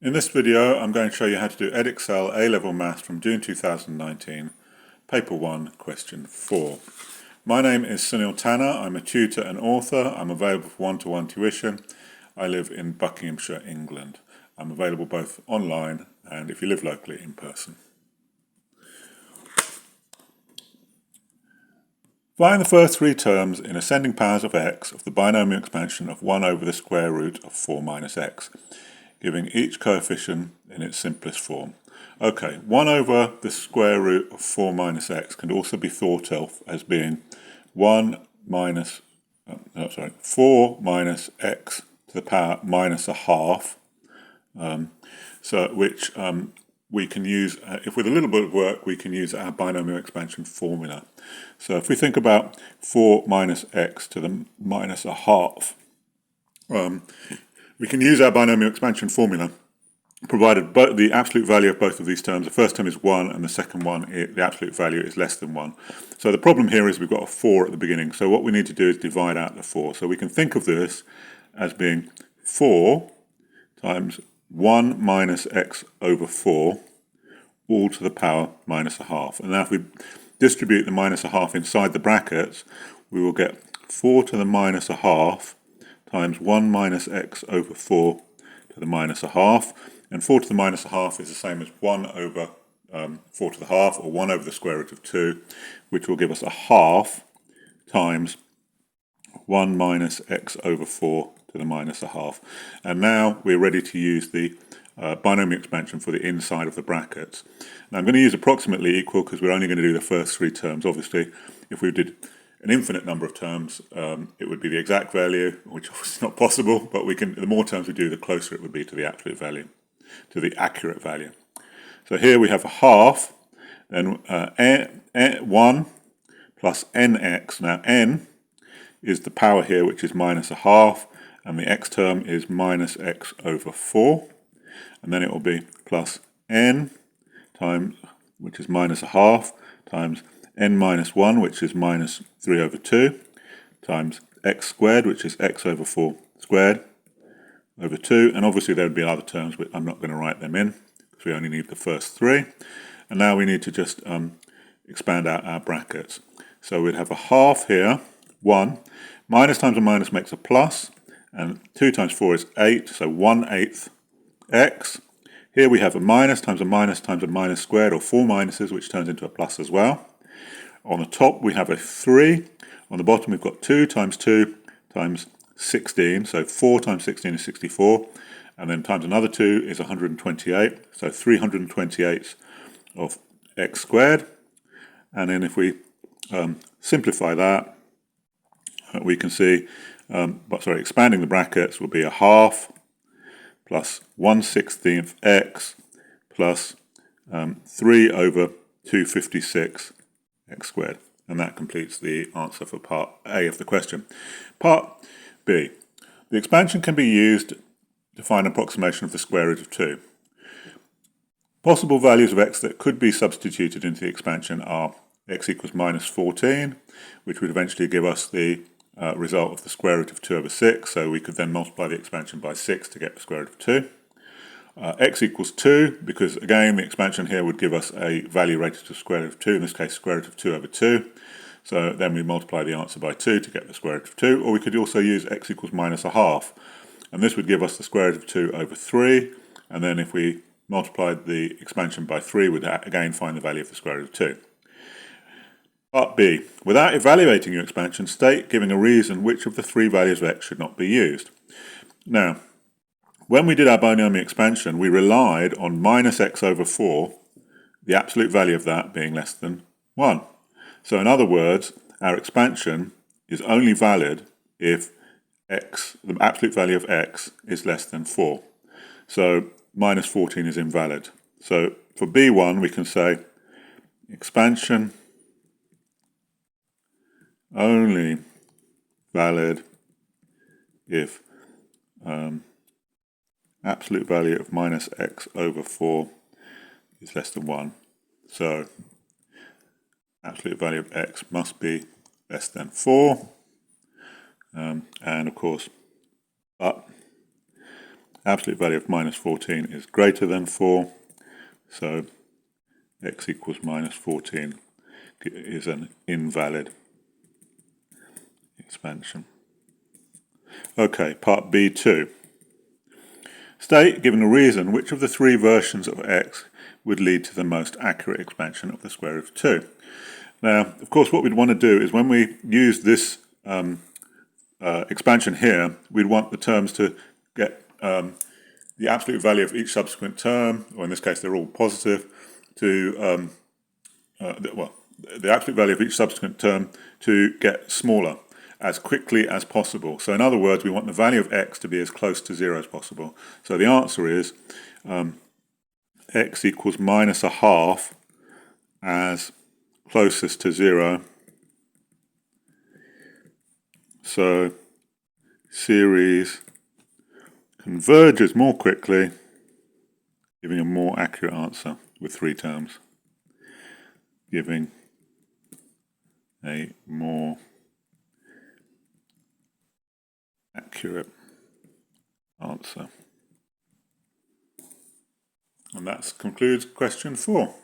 In this video, I'm going to show you how to do Edexcel A-Level Maths from June 2019, Paper 1, Question 4. My name is Sunil Tanner. I'm a tutor and author. I'm available for one-to-one tuition. I live in Buckinghamshire, England. I'm available both online and, if you live locally, in person. Find the first three terms in ascending powers of x of the binomial expansion of 1 over the square root of 4 minus x, giving each coefficient in its simplest form. Okay, 1 over the square root of 4 minus x can also be thought of as being 4 minus x to the power minus a half, which we can use, if with a little bit of work, we can use our binomial expansion formula. So if we think about 4 minus x to the minus a half, we can use our binomial expansion formula, provided the absolute value of both of these terms. The first term is 1, and the second one, the absolute value is less than 1. So the problem here is we've got a 4 at the beginning. So what we need to do is divide out the 4. So we can think of this as being 4 times 1 minus x over 4, all to the power minus a half. And now if we distribute the minus a half inside the brackets, we will get 4 to the minus a half times 1 minus x over 4 to the minus a half. And 4 to the minus a half is the same as 1 over 4 to the half, or 1 over the square root of 2, which will give us a half times 1 minus x over 4 to the minus a half. And now we're ready to use the binomial expansion for the inside of the brackets. Now I'm going to use approximately equal because we're only going to do the first three terms. Obviously, if we did an infinite number of terms, it would be the exact value, which is not possible, but the more terms we do, the closer it would be to the absolute value, to the accurate value. So here we have a half, then 1 plus nx. Now n is the power here, which is minus a half, and the x term is minus x over 4. And then it will be plus n times, which is minus a half, times n minus 1, which is minus 3 over 2, times x squared, which is x over 4 squared, over 2. And obviously there would be other terms, but I'm not going to write them in, because we only need the first three. And now we need to just expand out our brackets. So we'd have a half here, 1. Minus times a minus makes a plus, and 2 times 4 is 8, so 1/8 x. Here we have a minus times a minus times a minus squared, or 4 minuses, which turns into a plus as well. On the top we have a 3. On the bottom we've got 2 times 2 times 16, so 4 times 16 is 64, and then times another 2 is 128, so 328 of x squared. And then if we simplify that, we can see, expanding the brackets will be a half plus 1/16 x plus 3 over 256 x squared. And that completes the answer for part A of the question. Part B. The expansion can be used to find an approximation of the square root of 2. Possible values of x that could be substituted into the expansion are x equals minus 14, which would eventually give us the result of the square root of 2 over 6, so we could then multiply the expansion by 6 to get the square root of 2. X equals 2, because again the expansion here would give us a value rated to the square root of 2, in this case square root of 2 over 2. So then we multiply the answer by 2 to get the square root of 2, or we could also use x equals minus a half, and this would give us the square root of 2 over 3, and then if we multiplied the expansion by 3, we'd again find the value of the square root of 2. Part B. Without evaluating your expansion, state, giving a reason, which of the three values of x should not be used. Now, when we did our binomial expansion, we relied on minus x over 4, the absolute value of that being less than 1. So in other words, our expansion is only valid if x, the absolute value of x, is less than 4. So minus 14 is invalid. So for B1 we can say expansion only valid if absolute value of minus x over 4 is less than 1. So absolute value of x must be less than 4. And of course, but absolute value of minus 14 is greater than 4, so x equals minus 14 is an invalid expansion. Okay, part B2. State, given a reason, which of the three versions of x would lead to the most accurate expansion of the square root of 2. Now, of course, what we'd want to do is when we use this expansion here, we'd want the terms to get the absolute value of each subsequent term, or in this case they're all positive, to the absolute value of each subsequent term to get smaller as quickly as possible. So in other words, we want the value of x to be as close to 0 as possible. So the answer is x equals minus a half as closest to 0. So series converges more quickly, giving a more accurate answer with 3 terms, giving a more accurate answer. And that concludes question 4.